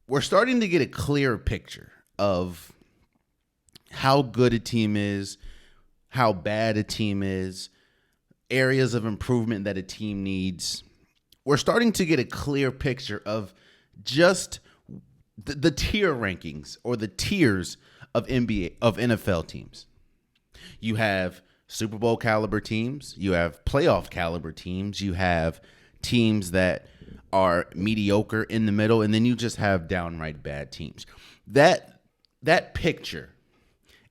we're starting to get a clearer picture of how good a team is, how bad a team is, areas of improvement that a team needs. We're starting to get a clear picture of just the tier rankings or the tiers of NFL teams. You have Super Bowl caliber teams, you have playoff caliber teams, you have teams that are mediocre in the middle, and then you just have downright bad teams. That picture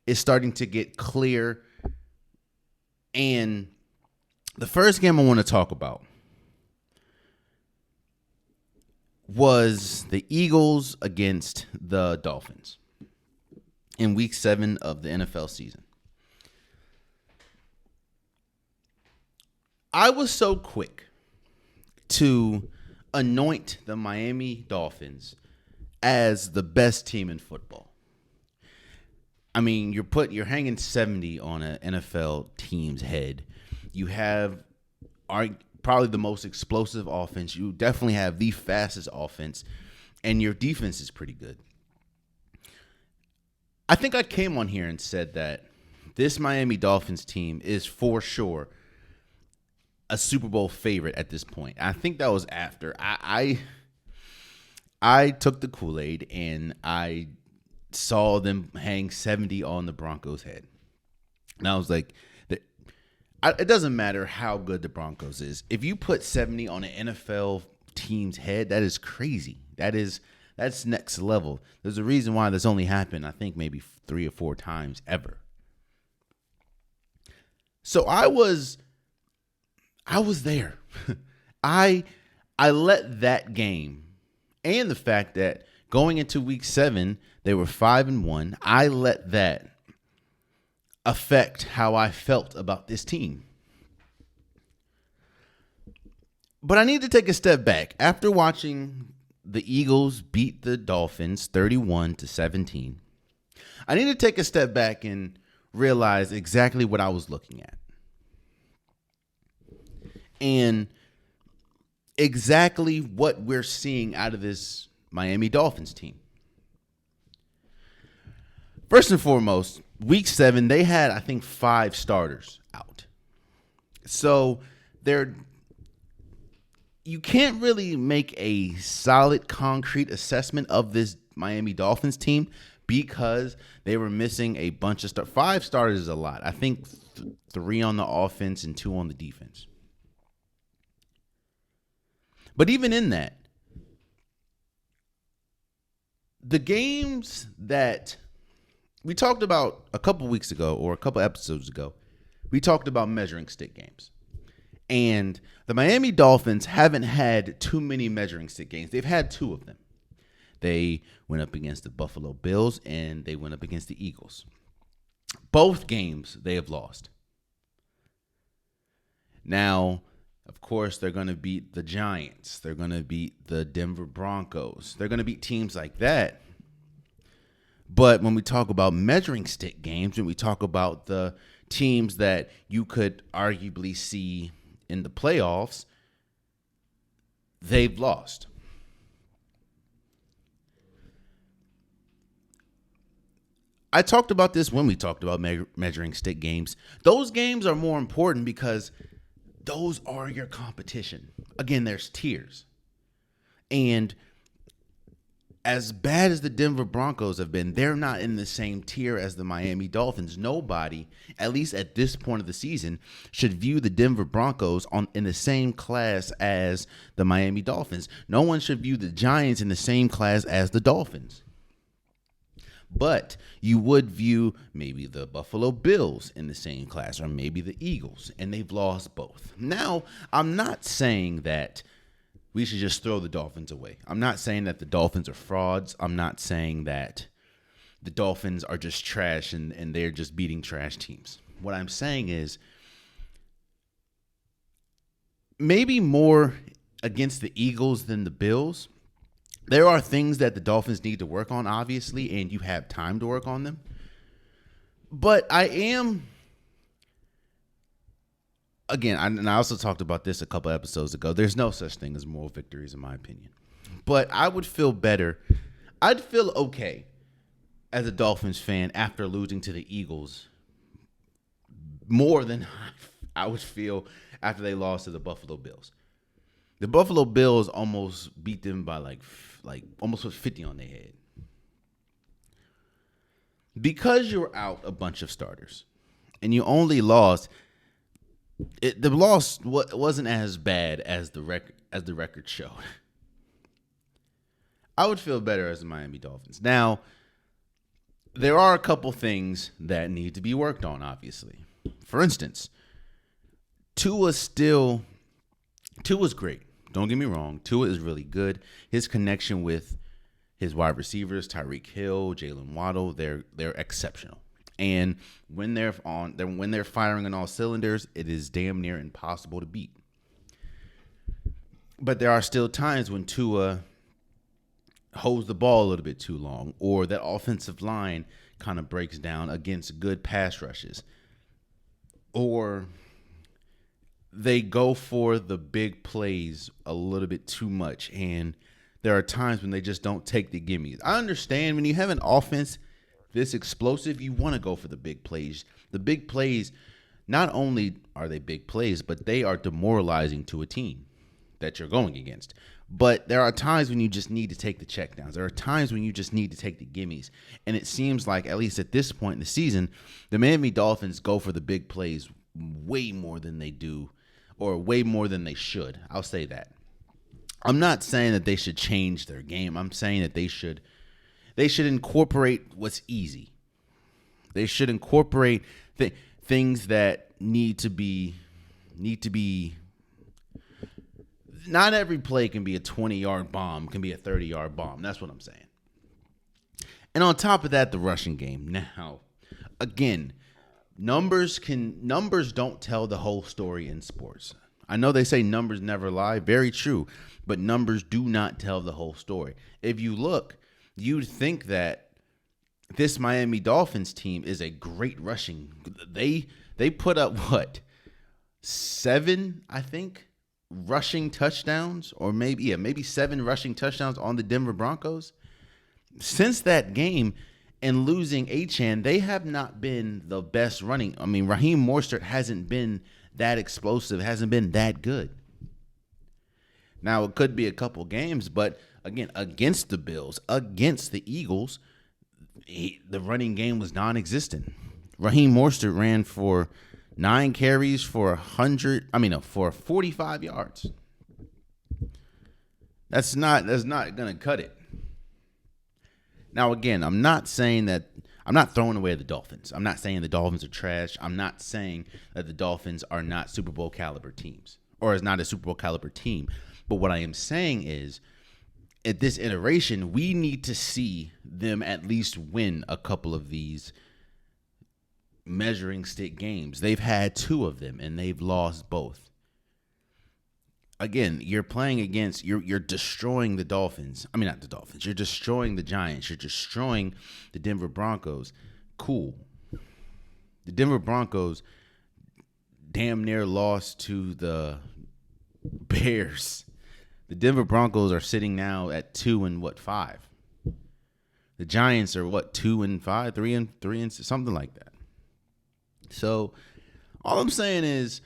is starting to get clear. And the first game I want to talk about was the Eagles against the Dolphins in week 7 of the NFL season. I was so quick to anoint the Miami Dolphins as the best team in football. I mean, you're hanging 70 on an NFL team's head. You have probably the most explosive offense. You definitely have the fastest offense, and your defense is pretty good. I think I came on here and said that this Miami Dolphins team is for sure a Super Bowl favorite at this point. I think that was after I took the Kool-Aid and I saw them hang 70 on the Broncos' head. And I was like, it doesn't matter how good the Broncos is. If you put 70 on an NFL team's head, that is crazy. That's next level. There's a reason why this only happened, I think, maybe 3 or 4 times ever. So I was there. I let that game and the fact that going into week 7, they were 5-1. I let that affect how I felt about this team. But I need to take a step back. After watching the Eagles beat the Dolphins 31-17, I need to take a step back and realize exactly what I was looking at. And exactly what we're seeing out of this Miami Dolphins team. First and foremost, week 7, they had, I think, 5 starters out. So you can't really make a solid, concrete assessment of this Miami Dolphins team because they were missing a bunch of 5 starters is a lot. I think 3 on the offense and 2 on the defense. But even in that, the games that we talked about a couple weeks ago or a couple episodes ago, we talked about measuring stick games. And the Miami Dolphins haven't had too many measuring stick games. They've had 2 of them. They went up against the Buffalo Bills and they went up against the Eagles. Both games they have lost. Now, of course, they're going to beat the Giants. They're going to beat the Denver Broncos. They're going to beat teams like that. But when we talk about measuring stick games, when we talk about the teams that you could arguably see in the playoffs, they've lost. I talked about this when we talked about measuring stick games. Those games are more important because those are your competition. Again, there's tiers. And as bad as the Denver Broncos have been, they're not in the same tier as the Miami Dolphins. Nobody, at least at this point of the season, should view the Denver Broncos in the same class as the Miami Dolphins. No one should view the Giants in the same class as the Dolphins. But you would view maybe the Buffalo Bills in the same class, or maybe the Eagles, and they've lost both. Now, I'm not saying that we should just throw the Dolphins away. I'm not saying that the Dolphins are frauds. I'm not saying that the Dolphins are just trash and they're just beating trash teams. What I'm saying is maybe more against the Eagles than the Bills. There are things that the Dolphins need to work on, obviously, and you have time to work on them. But I also talked about this a couple episodes ago. There's no such thing as moral victories, in my opinion. But I would feel better. I'd feel okay as a Dolphins fan after losing to the Eagles more than I would feel after they lost to the Buffalo Bills. The Buffalo Bills almost beat them by like almost put 50 on their head. Because you're out a bunch of starters and you only lost, the loss wasn't as bad as the record showed. I would feel better as the Miami Dolphins. Now, there are a couple things that need to be worked on, obviously. For instance, Tua's great. Don't get me wrong. Tua is really good. His connection with his wide receivers, Tyreek Hill, Jalen Waddle, they're exceptional. And when they're firing on all cylinders, it is damn near impossible to beat. But there are still times when Tua holds the ball a little bit too long, or that offensive line kind of breaks down against good pass rushes, or they go for the big plays a little bit too much, and there are times when they just don't take the gimmies. I understand when you have an offense this explosive, you want to go for the big plays. The big plays, not only are they big plays, but they are demoralizing to a team that you're going against. But there are times when you just need to take the checkdowns. There are times when you just need to take the gimmies. And it seems like, at least at this point in the season, the Miami Dolphins go for the big plays way more than they do, or way more than they should. I'll say that. I'm not saying that they should change their game. I'm saying that they should incorporate what's easy. They should incorporate things that need to be. Not every play can be a 20-yard bomb, can be a 30-yard bomb. That's what I'm saying. And on top of that, the rushing game. Now, again, numbers don't tell the whole story in sports. I know they say numbers never lie. Very true. But numbers do not tell the whole story. If you look, you'd think that this Miami Dolphins team is a great rushing. They put up, 7, I think, rushing touchdowns, or maybe 7 rushing touchdowns on the Denver Broncos. Since that game and losing Achane, they have not been the best running. I mean, Raheem Mostert hasn't been that explosive, hasn't been that good. Now, it could be a couple games, but again, against the Bills, against the Eagles, the running game was non-existent. Raheem Mostert ran for 9 carries for 45 yards. That's not going to cut it. Now, again, I'm not throwing away the Dolphins. I'm not saying the Dolphins are trash. I'm not saying that the Dolphins are not Super Bowl caliber teams, or is not a Super Bowl caliber team. But what I am saying is, at this iteration, we need to see them at least win a couple of these measuring stick games. They've had 2 of them, and they've lost both. Again, you're playing against, you're destroying the Dolphins. I mean, not the Dolphins. You're destroying the Giants. You're destroying the Denver Broncos. Cool. The Denver Broncos damn near lost to the Bears. The Denver Broncos are sitting now at 2-5. The Giants are 2-5, 3 something like that. So all I'm saying is,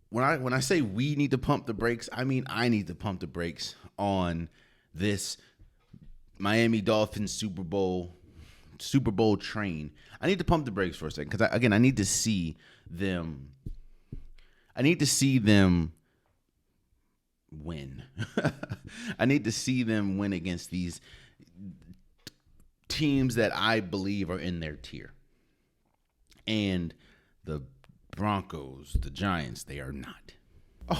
when I say we need to pump the brakes, I mean I need to pump the brakes on this Miami Dolphins Super Bowl train. I need to pump the brakes for a second, because I need to see them. I need to see them win. I need to see them win against these teams that I believe are in their tier. And the Broncos, the Giants, they are not.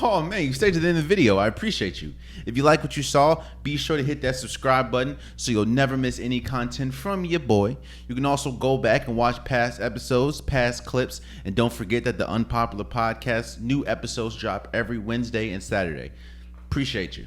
Oh, man, you stayed to the end of the video. I appreciate you. If you like what you saw, be sure to hit that subscribe button so you'll never miss any content from your boy. You can also go back and watch past episodes, past clips, and don't forget that the Unpopular Podcast, new episodes drop every Wednesday and Saturday. Appreciate you.